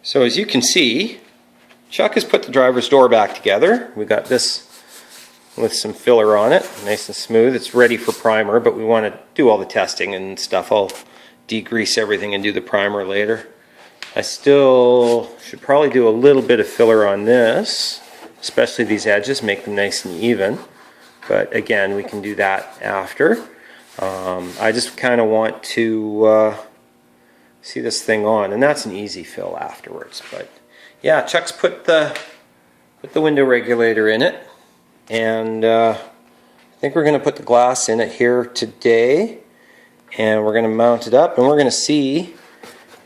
So as you can see, Chuck has put the driver's door back together. We got this with some filler on it, nice and smooth. It's ready for primer, but we want to do all the testing and stuff. I'll degrease everything and do the primer later. I still should probably do a little bit of filler on this, especially these edges, make them nice and even. But again, we can do that after. I just kind of want to see this thing on, and that's an easy fill afterwards. But yeah, Chuck's put the window regulator in it, and I think we're going to put the glass in it here today, and we're going to mount it up, and we're going to see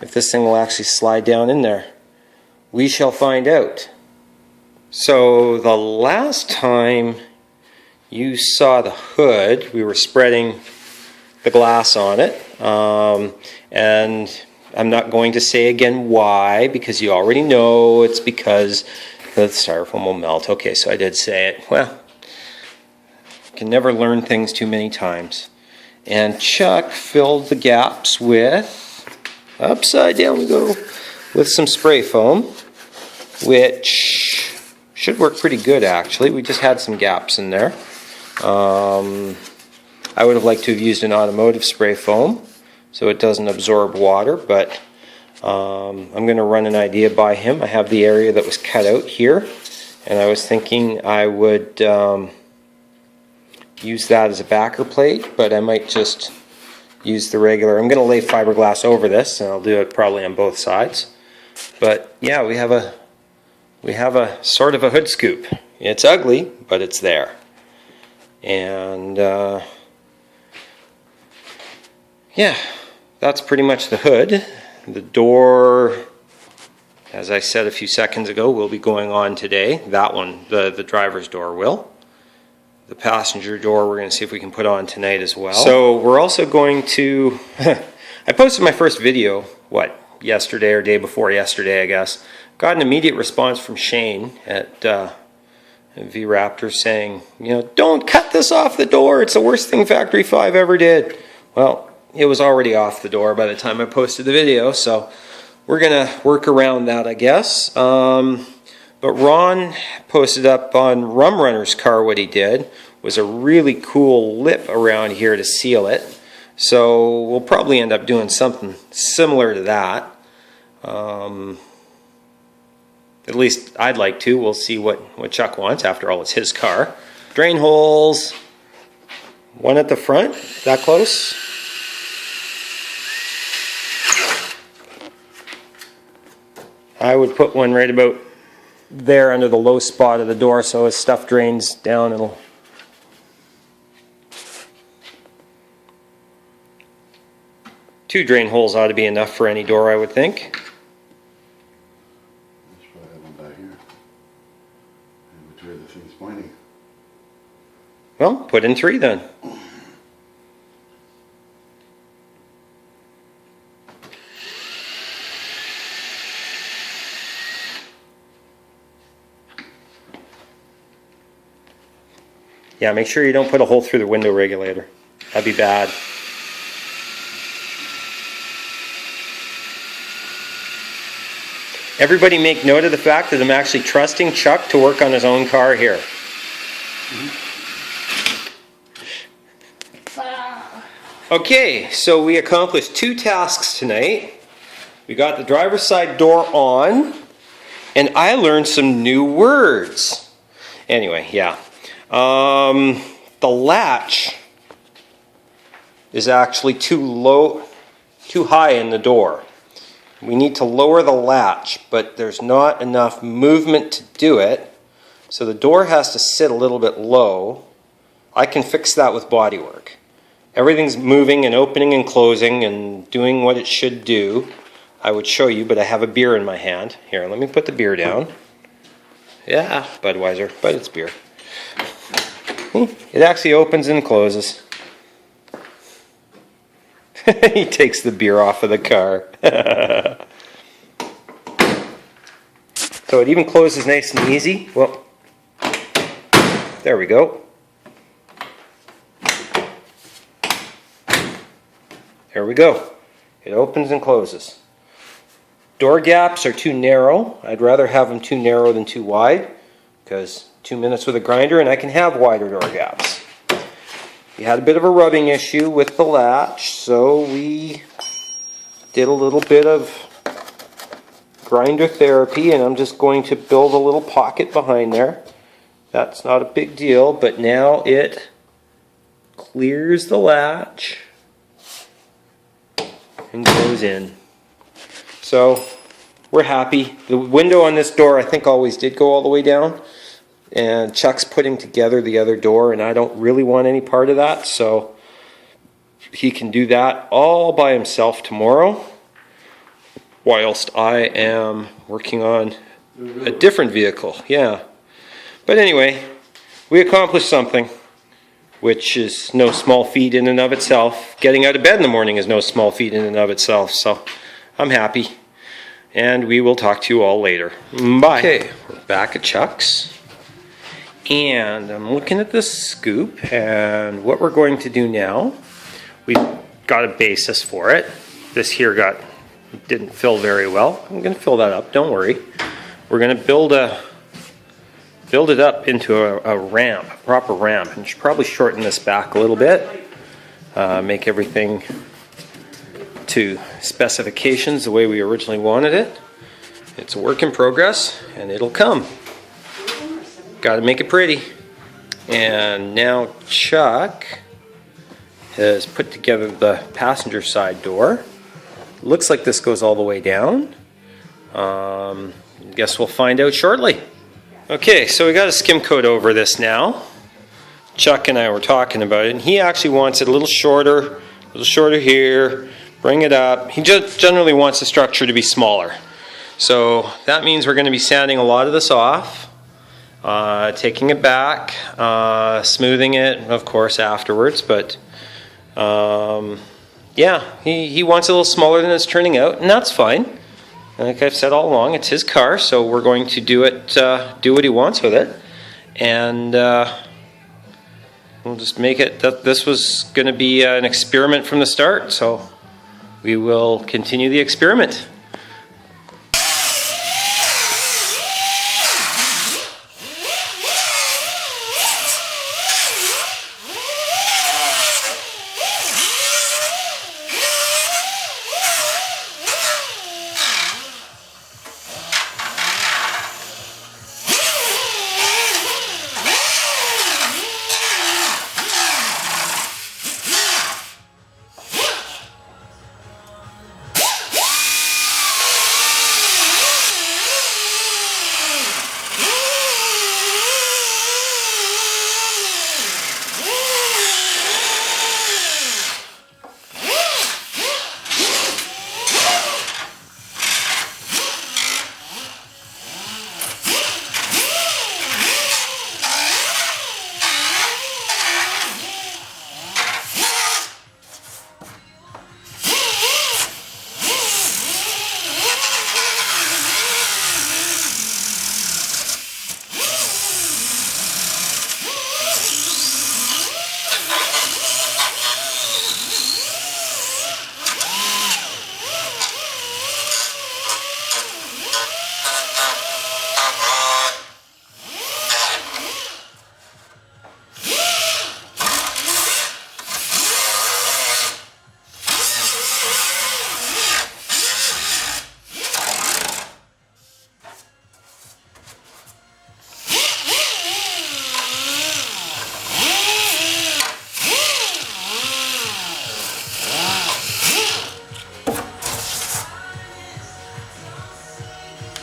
if this thing will actually slide down in there. We shall find out. So the last time you saw the hood, we were spreading the glass on it, and I'm not going to say again why, because you already know it's because the styrofoam will melt. Okay, so I did say it. Well, you can never learn things too many times. And Chuck filled the gaps with, upside down we go, with some spray foam, which should work pretty good actually. We just had some gaps in there. I would have liked to have used an automotive spray foam so it doesn't absorb water, but I'm going to run an idea by him. I have the area that was cut out here, and I was thinking I would use that as a backer plate, but I might just use the regular. I'm going to lay fiberglass over this, and I'll do it probably on both sides. But yeah, we have a sort of a hood scoop. It's ugly, but it's there. And yeah, that's pretty much the hood. The door, as I said a few seconds ago, will be going on today. That one, the driver's door will. The passenger door we're going to see if we can put on tonight as well. So we're also going to, I posted my first video, yesterday or day before yesterday, I guess. Got an immediate response from Shane at V-Raptor saying, don't cut this off the door. It's the worst thing Factory 5 ever did. Well, it was already off the door by the time I posted the video, so we're going to work around that, I guess. But Ron posted up on Rum Runner's car what he did was a really cool lip around here to seal it. So we'll probably end up doing something similar to that. At least I'd like to. We'll see what Chuck wants. After all, it's his car. Drain holes. One at the front. That close. I would put one right about there under the low spot of the door, so as stuff drains down, it'll... Two drain holes ought to be enough for any door, I would think. Let's probably have one back here. And which way the thing's pointing. Well, put in three then. Yeah, make sure you don't put a hole through the window regulator. That'd be bad. Everybody make note of the fact that I'm actually trusting Chuck to work on his own car here. Okay, so we accomplished two tasks tonight. We got the driver's side door on, and I learned some new words. Anyway, yeah. The latch is actually too high in the door. We need to lower the latch, but there's not enough movement to do it, so the door has to sit a little bit low. I can fix that with bodywork. Everything's moving and opening and closing and doing what it should do. I would show you, but I have a beer in my hand. Here, let me put the beer down. Yeah, Budweiser, but it's beer. It actually opens and closes. He takes the beer off of the car. So it even closes nice and easy. Well, there we go. There we go. It opens and closes. door gaps are too narrow. I'd rather have them too narrow than too wide, because 2 minutes with a grinder and I can have wider door gaps. We had a bit of a rubbing issue with the latch, so we did a little bit of grinder therapy, and I'm just going to build a little pocket behind there. That's not a big deal, but now it clears the latch and goes in. So we're happy. The window on this door I think always did go all the way down, and Chuck's putting together the other door, and I don't really want any part of that, so he can do that all by himself tomorrow, whilst I am working on a different vehicle. Yeah. But anyway, we accomplished something, which is no small feat in and of itself. Getting out of bed in the morning is no small feat in and of itself, so I'm happy. And we will talk to you all later. Bye. Okay, we're back at Chuck's. And I'm looking at this scoop, and what we're going to do now, we've got a basis for it. This here didn't fill very well. I'm going to fill that up, don't worry. We're going to build it up into a ramp, a proper ramp, and should probably shorten this back a little bit, make everything to specifications the way we originally wanted it. It's a work in progress, and it'll come. Got to make it pretty. And now Chuck has put together the passenger side door. Looks like this goes all the way down. Guess we'll find out shortly. Okay, so we got a skim coat over this now. Chuck and I were talking about it, and he actually wants it a little shorter here. Bring it up. He just generally wants the structure to be smaller. So that means we're going to be sanding a lot of this off, taking it back, smoothing it, of course, afterwards. But yeah, he wants it a little smaller than it's turning out, and that's fine. Like I've said all along, it's his car, so we're going to do what he wants with it, and we'll just make it. This was going to be an experiment from the start, so we will continue the experiment.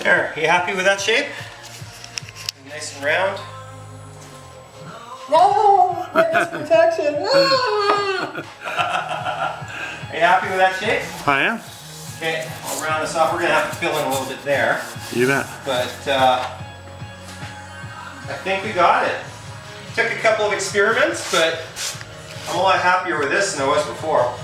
There, you happy with that shape? Nice and round. No! Witness protection! Are you happy with that shape? I am. Okay, I'll round this off. We're going to have to fill in a little bit there. You bet. But I think we got it. Took a couple of experiments, but I'm a lot happier with this than I was before.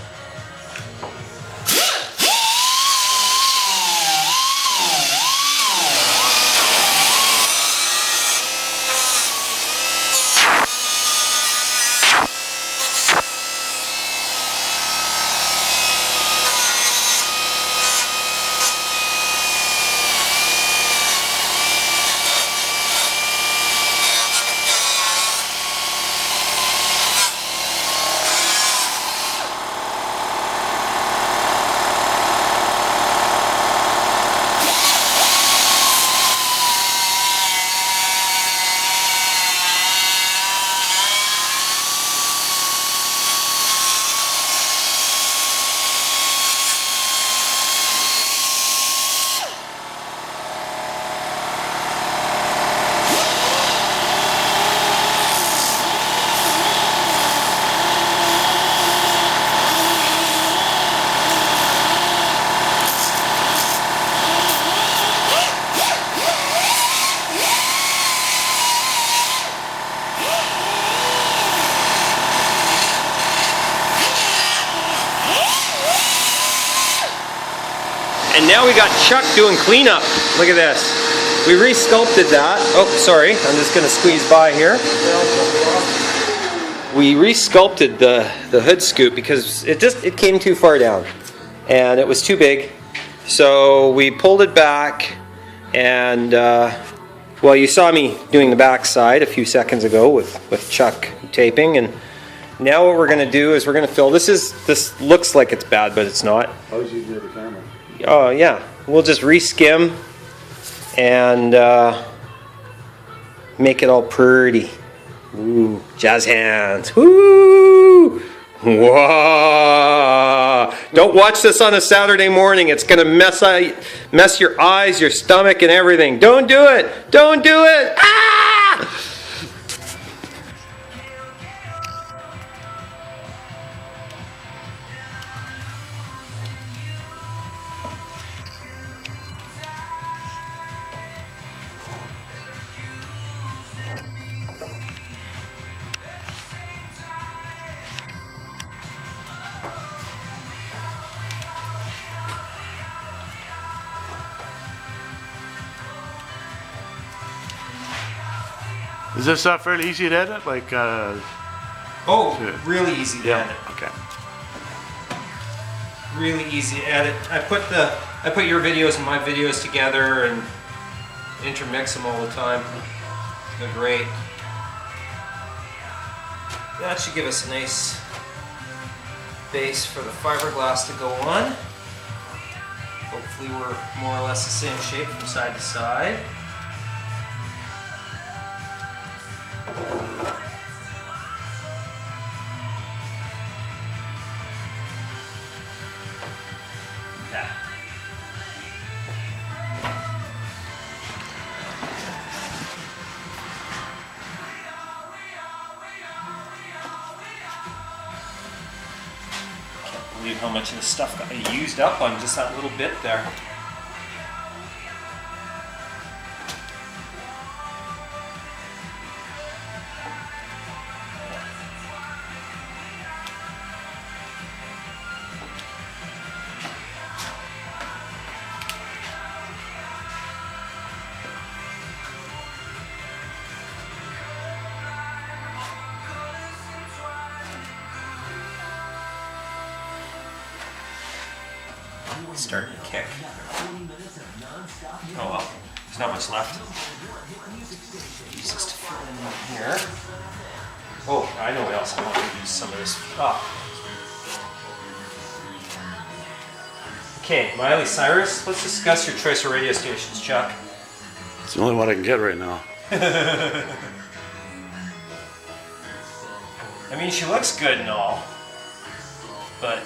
now we got Chuck doing cleanup. Look at this. We re-sculpted that. Oh, sorry. I'm just going to squeeze by here. We re-sculpted the hood scoop because it came too far down and it was too big. So we pulled it back and well, you saw me doing the back side a few seconds ago with Chuck taping, and now what we're going to do is we're going to fill. This looks like it's bad, but it's not. How did you do the camera? Oh yeah, we'll just re-skim and make it all pretty. Ooh, jazz hands. Woo! Whoa! Don't watch this on a Saturday morning. It's gonna mess your eyes, your stomach, and everything. Don't do it! Don't do it! Ah! Is this fairly easy to edit? Like, Oh, really easy to edit. Okay. Really easy to edit. I put your videos and my videos together and intermix them all the time. They're great. That should give us a nice base for the fiberglass to go on. Hopefully we're more or less the same shape from side to side. Believe how much of the stuff got used up on just that little bit there. Starting to kick. Oh well, there's not much left. Use this to fill in here. Oh, I know what else I want to use some of this. Oh. Okay, Miley Cyrus, let's discuss your choice of radio stations, Chuck. It's the only one I can get right now. I mean, she looks good and all, but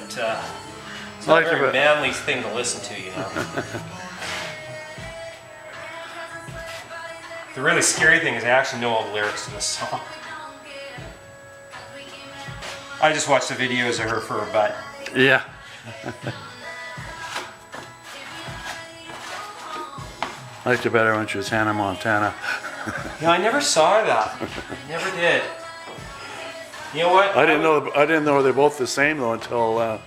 it's not a very manly thing to listen to, you know. The really scary thing is I actually know all the lyrics to this song. I just watched the videos of her for her butt. Yeah. I liked it better when she was Hannah Montana. No, I never saw that. Never did. You know what? I didn't know they're both the same though until